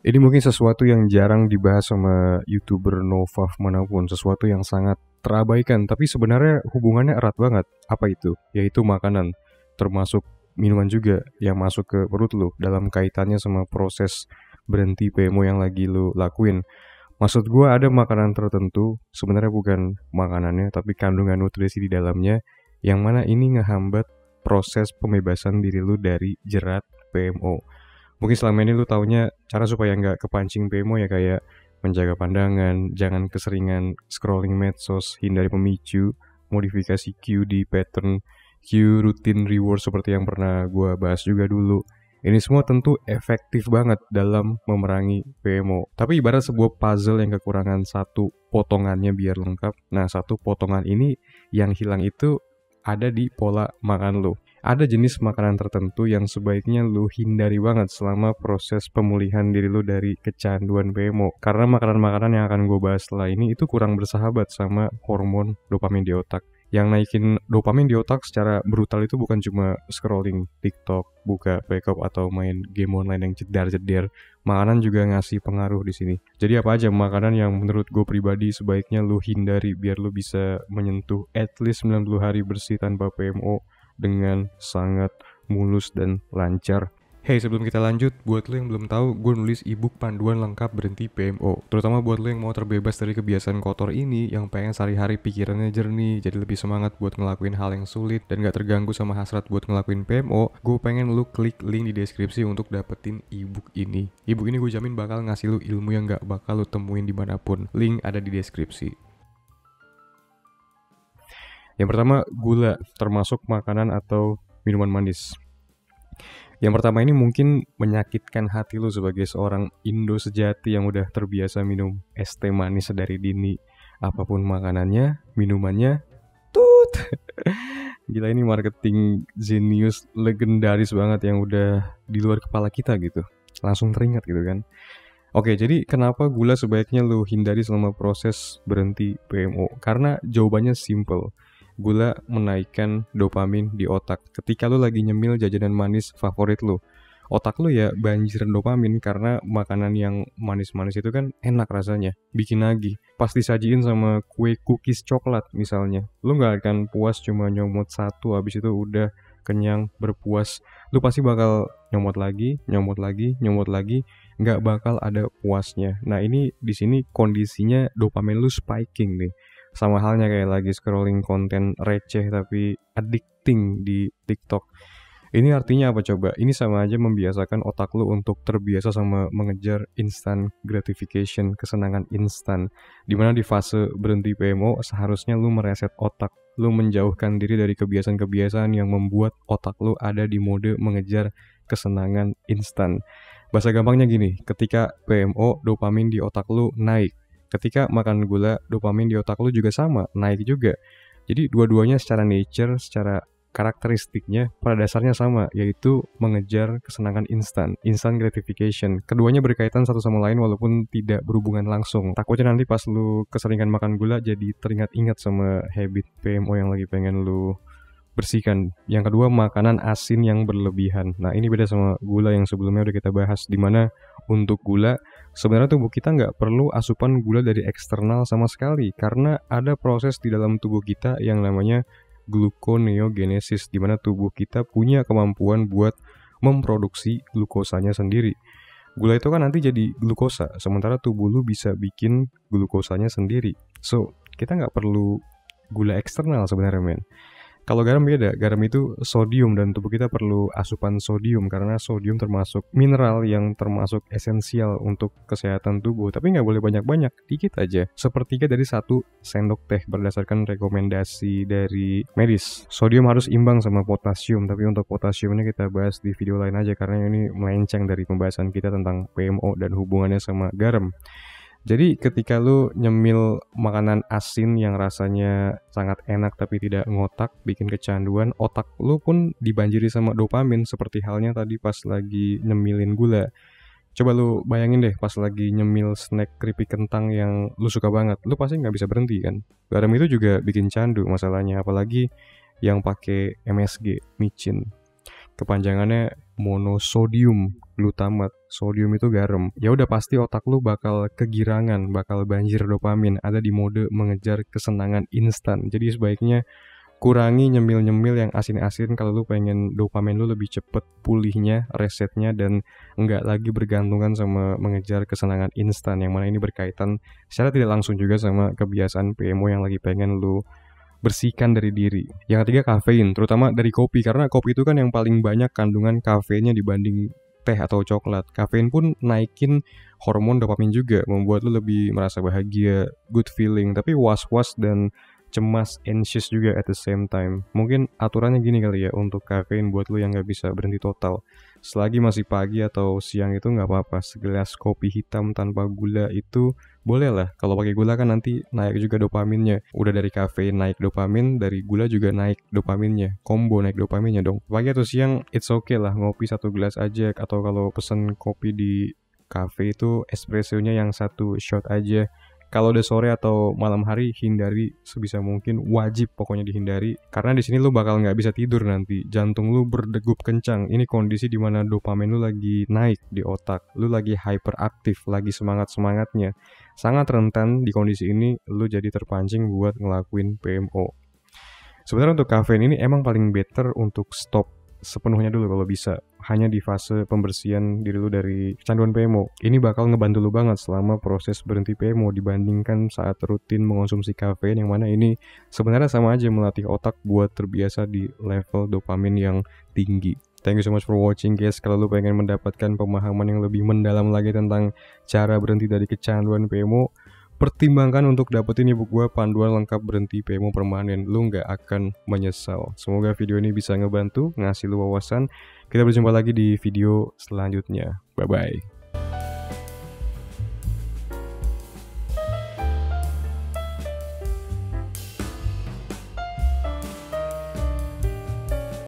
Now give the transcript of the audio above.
Ini mungkin sesuatu yang jarang dibahas sama YouTuber Nova manapun, sesuatu yang sangat terabaikan, tapi sebenarnya hubungannya erat banget. Apa itu? Yaitu makanan, termasuk minuman juga yang masuk ke perut lu dalam kaitannya sama proses berhenti PMO yang lagi lu lakuin. Maksud gua ada makanan tertentu, sebenarnya bukan makanannya, tapi kandungan nutrisi di dalamnya, yang mana ini ngehambat proses pembebasan diri lu dari jerat PMO. Mungkin selama ini lu taunya cara supaya nggak kepancing PMO ya kayak menjaga pandangan, jangan keseringan scrolling medsos, hindari pemicu, modifikasi cue di pattern, cue rutin reward seperti yang pernah gua bahas juga dulu. Ini semua tentu efektif banget dalam memerangi PMO. Tapi ibarat sebuah puzzle yang kekurangan satu potongannya biar lengkap. Nah, satu potongan ini yang hilang itu ada di pola makan lu. Ada jenis makanan tertentu yang sebaiknya lu hindari banget selama proses pemulihan diri lu dari kecanduan PMO. Karena makanan-makanan yang akan gue bahas setelah ini itu kurang bersahabat sama hormon dopamin di otak. Yang naikin dopamin di otak secara brutal itu bukan cuma scrolling TikTok, buka backup atau main game online yang jedar-jedar. Makanan juga ngasih pengaruh di sini. Jadi apa aja makanan yang menurut gue pribadi sebaiknya lu hindari biar lu bisa menyentuh at least 90 hari bersih tanpa PMO dengan sangat mulus dan lancar. Hey, sebelum kita lanjut, buat lo yang belum tahu, gue nulis ebook panduan lengkap berhenti PMO. Terutama buat lo yang mau terbebas dari kebiasaan kotor ini, yang pengen sehari-hari pikirannya jernih, jadi lebih semangat buat ngelakuin hal yang sulit, dan gak terganggu sama hasrat buat ngelakuin PMO, gue pengen lo klik link di deskripsi untuk dapetin ebook ini. Ebook ini gue jamin bakal ngasih lo ilmu yang gak bakal lo temuin dimanapun. Link ada di deskripsi. Yang pertama, gula, termasuk makanan atau minuman manis. Yang pertama ini mungkin menyakitkan hati lu sebagai seorang Indo sejati yang udah terbiasa minum es teh manis dari dini. Apapun makanannya, minumannya, tut. Gila, ini marketing genius legendaris banget yang udah di luar kepala kita gitu. Langsung teringat gitu kan. Oke, jadi kenapa gula sebaiknya lu hindari selama proses berhenti PMO? Karena jawabannya simple. Gula menaikkan dopamin di otak. Ketika lu lagi nyemil jajanan manis favorit lu, otak lu ya banjiran dopamin karena makanan yang manis-manis itu kan enak rasanya, bikin nagih. Pas disajiin sama kue cookies coklat misalnya, lu gak akan puas cuma nyomot satu, habis itu udah kenyang, berpuas. Lu pasti bakal nyomot lagi, gak bakal ada puasnya. Nah, ini di sini kondisinya dopamin lu spiking nih. Sama halnya kayak lagi scrolling konten receh tapi addicting di TikTok. Ini artinya apa coba? Ini sama aja membiasakan otak lu untuk terbiasa sama mengejar instant gratification, kesenangan instan. Dimana di fase berhenti PMO seharusnya lu mereset otak. Lu menjauhkan diri dari kebiasaan-kebiasaan yang membuat otak lu ada di mode mengejar kesenangan instan. Bahasa gampangnya gini, ketika PMO dopamin di otak lu naik. Ketika makan gula, dopamin di otak lu juga sama, naik juga. Jadi dua-duanya secara nature, secara karakteristiknya pada dasarnya sama, yaitu mengejar kesenangan instan, instant gratification. Keduanya berkaitan satu sama lain walaupun tidak berhubungan langsung. Takutnya nanti pas lu keseringan makan gula jadi teringat-ingat sama habit PMO yang lagi pengen lu bersihkan. Yang kedua, makanan asin yang berlebihan. Nah, ini beda sama gula yang sebelumnya udah kita bahas, dimana untuk gula sebenarnya tubuh kita nggak perlu asupan gula dari eksternal sama sekali, karena ada proses di dalam tubuh kita yang namanya gluconeogenesis, dimana tubuh kita punya kemampuan buat memproduksi glukosanya sendiri. Gula itu kan nanti jadi glukosa, sementara tubuh lu bisa bikin glukosanya sendiri. So, kita nggak perlu gula eksternal sebenarnya, men. Kalau garam beda, garam itu sodium dan tubuh kita perlu asupan sodium karena sodium termasuk mineral yang termasuk esensial untuk kesehatan tubuh. Tapi nggak boleh banyak-banyak, dikit aja. Sepertiga dari 1 sendok teh berdasarkan rekomendasi dari medis. Sodium harus imbang sama potasium, tapi untuk potasium ini kita bahas di video lain aja karena ini melenceng dari pembahasan kita tentang PMO dan hubungannya sama garam. Jadi ketika lu nyemil makanan asin yang rasanya sangat enak tapi tidak ngotak, bikin kecanduan, otak lu pun dibanjiri sama dopamin seperti halnya tadi pas lagi nyemilin gula. Coba lu bayangin deh pas lagi nyemil snack keripik kentang yang lu suka banget, lu pasti nggak bisa berhenti kan? Garam itu juga bikin candu masalahnya, apalagi yang pakai MSG, micin. kepanjangannya monosodium glutamat. Sodium itu garam. Ya udah pasti otak lu bakal kegirangan, bakal banjir dopamin, ada di mode mengejar kesenangan instan. Jadi sebaiknya kurangi nyemil-nyemil yang asin-asin kalau lu pengen dopamin lu lebih cepet pulihnya, resetnya, dan enggak lagi bergantungan sama mengejar kesenangan instan, yang mana ini berkaitan secara tidak langsung juga sama kebiasaan PMO yang lagi pengen lu bersihkan dari diri. Yang ketiga, kafein, terutama dari kopi, karena kopi itu kan yang paling banyak kandungan kafeinnya dibanding teh atau coklat. Kafein pun naikin hormon dopamin juga, membuat lu lebih merasa bahagia, good feeling, tapi was-was dan cemas, anxious juga at the same time. Mungkin aturannya gini kali ya untuk kafein buat lu yang gak bisa berhenti total. Selagi masih pagi atau siang itu gak apa-apa, segelas kopi hitam tanpa gula itu boleh lah. Kalau pakai gula kan nanti naik juga dopaminnya. Udah dari kafein naik dopamin, dari gula juga naik dopaminnya. Combo naik dopaminnya dong. Pagi atau siang it's okay lah, ngopi 1 gelas aja. Atau kalau pesen kopi di cafe itu espressonya yang 1 shot aja. Kalau udah sore atau malam hari, hindari sebisa mungkin, wajib pokoknya dihindari. Karena di sini lu bakal nggak bisa tidur nanti, jantung lu berdegup kencang. Ini kondisi dimana dopamin lu lagi naik di otak, lu lagi hyperaktif, lagi semangat-semangatnya. Sangat rentan di kondisi ini lu jadi terpancing buat ngelakuin PMO. Sebenarnya untuk kafein ini emang paling better untuk stop sepenuhnya dulu kalau bisa, hanya di fase pembersihan diri lu dari kecanduan PMO. Ini bakal ngebantu lu banget selama proses berhenti PMO dibandingkan saat rutin mengonsumsi kafein, yang mana ini sebenarnya sama aja melatih otak buat terbiasa di level dopamin yang tinggi. Thank you so much for watching guys. Kalau lu pengen mendapatkan pemahaman yang lebih mendalam lagi tentang cara berhenti dari kecanduan PMO, pertimbangkan untuk dapetin ebook gue panduan lengkap berhenti PMO permanen. Lu nggak akan menyesal. Semoga video ini bisa ngebantu, ngasih lu wawasan. Kita berjumpa lagi di video selanjutnya. Bye-bye.